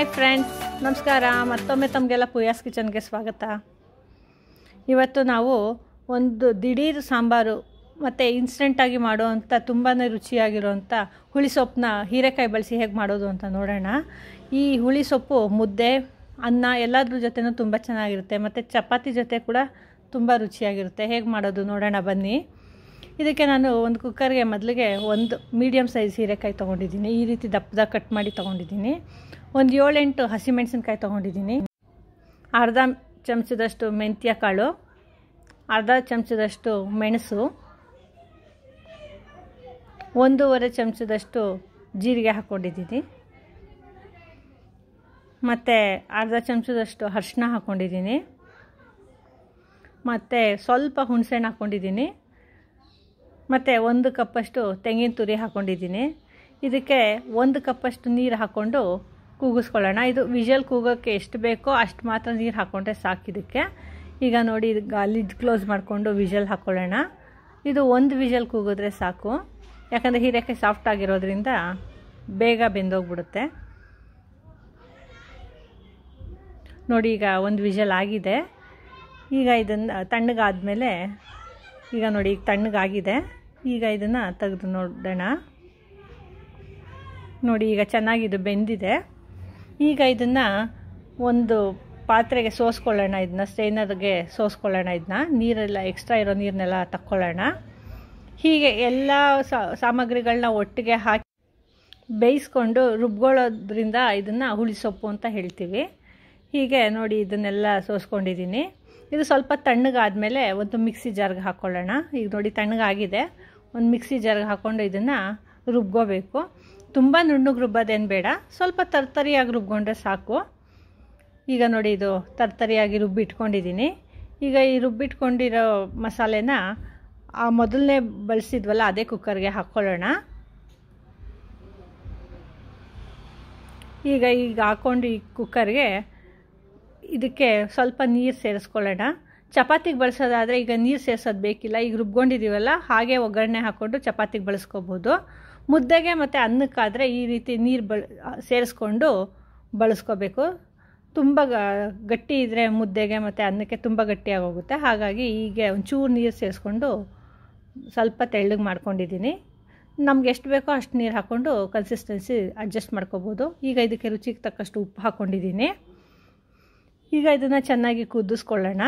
Hi friends, ನಮಸ್ಕಾರ. ಮತ್ತೊಮ್ಮೆ ತಮಗೆಲ್ಲ ಪೂಯಾಸ್ ಕಿಚನ್ಗೆ ಸ್ವಾಗತ. ಇವತ್ತು ನಾವು ಒಂದು ದಿಢೀರ್ ಸಾಂಬಾರು ಮತ್ತು ಇನ್ಸ್ಟೆಂಟಾಗಿ ಮಾಡುವಂಥ ತುಂಬಾ ರುಚಿಯಾಗಿರುವಂಥ ಹುಳಿ ಸೊಪ್ಪನ್ನ ಹೀರೆಕಾಯಿ ಬಳಸಿ ಹೇಗೆ ಮಾಡೋದು ಅಂತ ನೋಡೋಣ. ಈ ಹುಳಿ ಸೊಪ್ಪು ಮುದ್ದೆ, ಅನ್ನ ಎಲ್ಲದ್ರ ಜೊತೆನೂ ತುಂಬ ಚೆನ್ನಾಗಿರುತ್ತೆ ಮತ್ತು ಚಪಾತಿ ಜೊತೆ ಕೂಡ ತುಂಬ ರುಚಿಯಾಗಿರುತ್ತೆ. ಹೇಗೆ ಮಾಡೋದು ನೋಡೋಣ ಬನ್ನಿ. ಇದಕ್ಕೆ ನಾನು ಒಂದು ಕುಕ್ಕರ್ಗೆ ಮೊದಲಿಗೆ ಒಂದು ಮೀಡಿಯಮ್ ಸೈಜ್ ಹೀರೆಕಾಯಿ ತೊಗೊಂಡಿದ್ದೀನಿ. ಈ ರೀತಿ ದಪ್ಪದಾಗ ಕಟ್ ಮಾಡಿ ತೊಗೊಂಡಿದ್ದೀನಿ. ಒಂದು 7-8 ಹಸಿಮೆಣಸಿನ್ಕಾಯಿ ತೊಗೊಂಡಿದ್ದೀನಿ. ಅರ್ಧ ಚಮಚದಷ್ಟು ಮೆಂತ್ಯ ಕಾಳು, ಅರ್ಧ ಚಮಚದಷ್ಟು ಮೆಣಸು, 1.5 ಚಮಚದಷ್ಟು ಜೀರಿಗೆ ಹಾಕ್ಕೊಂಡಿದ್ದೀನಿ, ಮತ್ತು ಅರ್ಧ ಚಮಚದಷ್ಟು ಅರಿಶಿನ ಹಾಕ್ಕೊಂಡಿದ್ದೀನಿ, ಮತ್ತು ಸ್ವಲ್ಪ ಹುಣಸೆಹಣ್ಣು ಹಾಕ್ಕೊಂಡಿದ್ದೀನಿ, ಮತ್ತು 1 ಕಪ್ಪಷ್ಟು ತೆಂಗಿನ ತುರಿ ಹಾಕ್ಕೊಂಡಿದ್ದೀನಿ. ಇದಕ್ಕೆ 1 ಕಪ್ಪಷ್ಟು ನೀರು ಹಾಕ್ಕೊಂಡು ಕೂಗಿಸ್ಕೊಳ್ಳೋಣ. ಇದು ವಿಷಲ್ ಕೂಗೋಕ್ಕೆ ಎಷ್ಟು ಬೇಕೋ ಅಷ್ಟು ಮಾತ್ರ ನೀರು ಹಾಕ್ಕೊಂಡ್ರೆ ಸಾಕು ಇದಕ್ಕೆ. ಈಗ ನೋಡಿ, ಇದಕ್ಕೆ ಲಿಡ್ ಕ್ಲೋಸ್ ಮಾಡಿಕೊಂಡು ವಿಷಲ್ ಹಾಕ್ಕೊಳ್ಳೋಣ. ಇದು 1 ವಿಷಲ್ ಕೂಗಿದ್ರೆ ಸಾಕು, ಯಾಕಂದರೆ ಹೀರೆಕಾಯಿ ಸಾಫ್ಟ್ ಆಗಿರೋದ್ರಿಂದ ಬೇಗ ಬೆಂದೋಗ್ಬಿಡುತ್ತೆ. ನೋಡಿ, ಈಗ 1 ವಿಷಲ್ ಆಗಿದೆ. ಈಗ ಇದನ್ನು ತಣ್ಣಗಾದ್ಮೇಲೆ, ಈಗ ನೋಡಿ ಈಗ ತಣ್ಣಗಾಗಿದೆ. ಈಗ ಇದನ್ನು ತೆಗೆದು ನೋಡೋಣ. ನೋಡಿ, ಈಗ ಚೆನ್ನಾಗಿದು ಬೆಂದಿದೆ. ಈಗ ಇದನ್ನು ಒಂದು ಪಾತ್ರೆಗೆ ಸೋಸ್ಕೊಳ್ಳೋಣ. ಇದನ್ನ ಸ್ಟೈನರ್ಗೆ ಸೋಸ್ಕೊಳ್ಳೋಣ. ಇದನ್ನ ನೀರೆಲ್ಲ ಎಕ್ಸ್ಟ್ರಾ ಇರೋ ನೀರನ್ನೆಲ್ಲ ತಕ್ಕೊಳ್ಳೋಣ. ಹೀಗೆ ಎಲ್ಲ ಸಾಮಗ್ರಿಗಳನ್ನ ಒಟ್ಟಿಗೆ ಹಾಕಿ ಬೇಯಿಸ್ಕೊಂಡು ರುಬ್ಕೊಳ್ಳೋದ್ರಿಂದ ಇದನ್ನು ಹುಳಿ ಸೊಪ್ಪು ಅಂತ ಹೇಳ್ತೀವಿ. ಹೀಗೆ ನೋಡಿ ಇದನ್ನೆಲ್ಲ ಸೋಸ್ಕೊಂಡಿದ್ದೀನಿ. ಇದು ಸ್ವಲ್ಪ ತಣ್ಣಗಾದ್ಮೇಲೆ ಒಂದು ಮಿಕ್ಸಿ ಜಾರ್ಗೆ ಹಾಕ್ಕೊಳ್ಳೋಣ. ಈಗ ನೋಡಿ ತಣ್ಣಗಾಗಿದೆ. ಒಂದು ಮಿಕ್ಸಿ ಜಾರ್ಗೆ ಹಾಕ್ಕೊಂಡು ಇದನ್ನು ರುಬ್ಕೋಬೇಕು. ತುಂಬ ನುಣ್ಣಗೆ ರುಬ್ಬೋದೇನು ಬೇಡ, ಸ್ವಲ್ಪ ತರ್ತರಿಯಾಗಿ ರುಬ್ಕೊಂಡ್ರೆ ಸಾಕು. ಈಗ ನೋಡಿ, ಇದು ತರ್ತರಿಯಾಗಿ ರುಬ್ಬಿಟ್ಕೊಂಡಿದ್ದೀನಿ. ಈಗ ಈ ರುಬ್ಬಿಟ್ಕೊಂಡಿರೋ ಮಸಾಲೆನ ಆ ಮೊದಲನೇ ಬಳಸಿದ್ವಲ್ಲ ಅದೇ ಕುಕ್ಕರ್ಗೆ ಹಾಕ್ಕೊಳ್ಳೋಣ. ಈಗ ಹಾಕ್ಕೊಂಡು ಈ ಕುಕ್ಕರ್ಗೆ ಇದಕ್ಕೆ ಸ್ವಲ್ಪ ನೀರು ಸೇರಿಸ್ಕೊಳ್ಳೋಣ. ಚಪಾತಿಗೆ ಬಳಸೋದಾದರೆ ಈಗ ನೀರು ಸೇರಿಸೋದು ಬೇಕಿಲ್ಲ. ಈಗ ರುಬ್ಕೊಂಡಿದ್ದೀವಲ್ಲ, ಹಾಗೆ ಒಗ್ಗರಣೆ ಹಾಕ್ಕೊಂಡು ಚಪಾತಿಗೆ ಬಳಸ್ಕೋಬೋದು. ಮುದ್ದೆಗೆ ಮತ್ತು ಅನ್ನಕ್ಕಾದರೆ ಈ ರೀತಿ ನೀರು ಸೇರಿಸ್ಕೊಂಡು ಬಳಸ್ಕೋಬೇಕು. ತುಂಬ ಗಟ್ಟಿ ಇದ್ದರೆ ಮುದ್ದೆಗೆ ಮತ್ತು ಅನ್ನಕ್ಕೆ ತುಂಬ ಗಟ್ಟಿಯಾಗಿ ಹೋಗುತ್ತೆ. ಹಾಗಾಗಿ ಹೀಗೆ ಒಂಚೂರು ನೀರು ಸೇರಿಸ್ಕೊಂಡು ಸ್ವಲ್ಪ ತೆಳ್ಳಗೆ ಮಾಡ್ಕೊಂಡಿದ್ದೀನಿ. ನಮ್ಗೆ ಎಷ್ಟು ಬೇಕೋ ಅಷ್ಟು ನೀರು ಹಾಕ್ಕೊಂಡು ಕನ್ಸಿಸ್ಟೆನ್ಸಿ ಅಡ್ಜಸ್ಟ್ ಮಾಡ್ಕೋಬೋದು. ಈಗ ಇದಕ್ಕೆ ರುಚಿಗೆ ತಕ್ಕಷ್ಟು ಉಪ್ಪು ಹಾಕ್ಕೊಂಡಿದ್ದೀನಿ. ಈಗ ಇದನ್ನು ಚೆನ್ನಾಗಿ ಕುದಿಸ್ಕೊಳ್ಳೋಣ.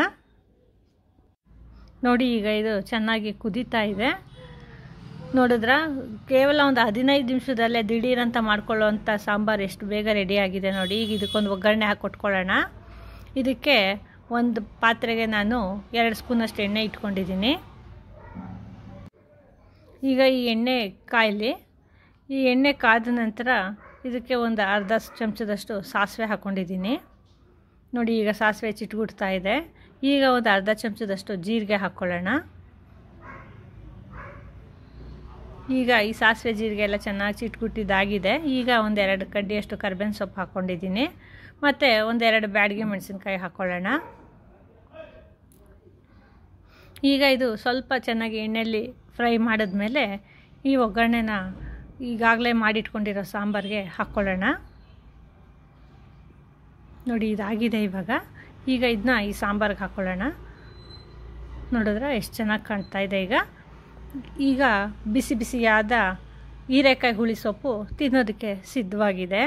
ನೋಡಿ, ಈಗ ಇದು ಚೆನ್ನಾಗಿ ಕುದೀತಾ ಇದೆ. ನೋಡಿದ್ರ, ಕೇವಲ ಒಂದು 15 ನಿಮಿಷದಲ್ಲೇ ದಿಢೀರಂತ ಮಾಡ್ಕೊಳ್ಳೋವಂಥ ಸಾಂಬಾರು ಎಷ್ಟು ಬೇಗ ರೆಡಿಯಾಗಿದೆ ನೋಡಿ. ಈಗ ಇದಕ್ಕೊಂದು ಒಗ್ಗರಣೆ ಹಾಕ್ಕೊಟ್ಕೊಳ್ಳೋಣ. ಇದಕ್ಕೆ ಒಂದು ಪಾತ್ರೆಗೆ ನಾನು 2 ಸ್ಪೂನಷ್ಟು ಎಣ್ಣೆ ಇಟ್ಕೊಂಡಿದ್ದೀನಿ. ಈಗ ಈ ಎಣ್ಣೆ ಕಾಯಲಿ. ಈ ಎಣ್ಣೆ ಕಾದ ನಂತರ ಇದಕ್ಕೆ ಒಂದು ಅರ್ಧ ಚಮಚದಷ್ಟು ಸಾಸಿವೆ ಹಾಕ್ಕೊಂಡಿದ್ದೀನಿ. ನೋಡಿ, ಈಗ ಸಾಸಿವೆ ಚಿಟ್ಗುಡ್ತಾ ಇದೆ. ಈಗ ಒಂದು ಅರ್ಧ ಚಮಚದಷ್ಟು ಜೀರಿಗೆ ಹಾಕ್ಕೊಳ್ಳೋಣ. ಈಗ ಈ ಸಾಸಿವೆ ಜೀರಿಗೆ ಎಲ್ಲ ಚೆನ್ನಾಗಿ ಚಿಟ್ಗುಟ್ಟಿದ್ದಾಗಿದೆ. ಈಗ 1-2 ಕಡ್ಡಿಯಷ್ಟು ಕರಿಬೇವಿನ ಸೊಪ್ಪು ಹಾಕ್ಕೊಂಡಿದ್ದೀನಿ. ಮತ್ತು 1-2 ಬ್ಯಾಡಗಿ ಮೆಣಸಿನ್ಕಾಯಿ ಹಾಕ್ಕೊಳ್ಳೋಣ. ಈಗ ಇದು ಸ್ವಲ್ಪ ಚೆನ್ನಾಗಿ ಎಣ್ಣೆಯಲ್ಲಿ ಫ್ರೈ ಮಾಡಿದ್ಮೇಲೆ ಈ ಒಗ್ಗರಣೆನ ಈಗಾಗಲೇ ಮಾಡಿಟ್ಕೊಂಡಿರೋ ಸಾಂಬಾರಿಗೆ ಹಾಕ್ಕೊಳ್ಳೋಣ. ನೋಡಿ, ಇದಾಗಿದೆ ಇವಾಗ. ಈಗ ಇದನ್ನ ಈ ಸಾಂಬಾರಿಗೆ ಹಾಕ್ಕೊಳ್ಳೋಣ. ನೋಡಿದ್ರೆ ಎಷ್ಟು ಚೆನ್ನಾಗಿ ಕಾಣ್ತಾ ಇದೆ. ಈಗ ಬಿಸಿ ಬಿಸಿಯಾದ ಹೀರೆಕಾಯಿ ಹುಳಿ ಸೊಪ್ಪು ತಿನ್ನೋದಕ್ಕೆ ಸಿದ್ಧವಾಗಿದೆ.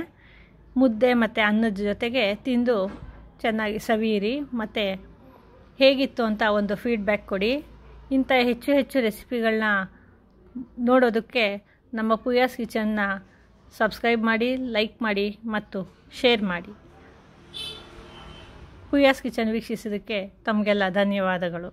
ಮುದ್ದೆ ಮತ್ತು ಅನ್ನದ ಜೊತೆಗೆ ತಿಂದು ಚೆನ್ನಾಗಿ ಸವಿಯಿರಿ. ಮತ್ತು ಹೇಗಿತ್ತು ಅಂತ ಒಂದು ಫೀಡ್ಬ್ಯಾಕ್ ಕೊಡಿ. ಇಂಥ ಹೆಚ್ಚು ರೆಸಿಪಿಗಳನ್ನ ನೋಡೋದಕ್ಕೆ ನಮ್ಮ ಪೂಯಾಸ್ ಕಿಚನ್ನ ಸಬ್ಸ್ಕ್ರೈಬ್ ಮಾಡಿ, ಲೈಕ್ ಮಾಡಿ ಮತ್ತು ಶೇರ್ ಮಾಡಿ. ಪೂಯಾಸ್ ಕಿಚನ್ ವೀಕ್ಷಿಸೋದಕ್ಕೆ ತಮಗೆಲ್ಲ ಧನ್ಯವಾದಗಳು.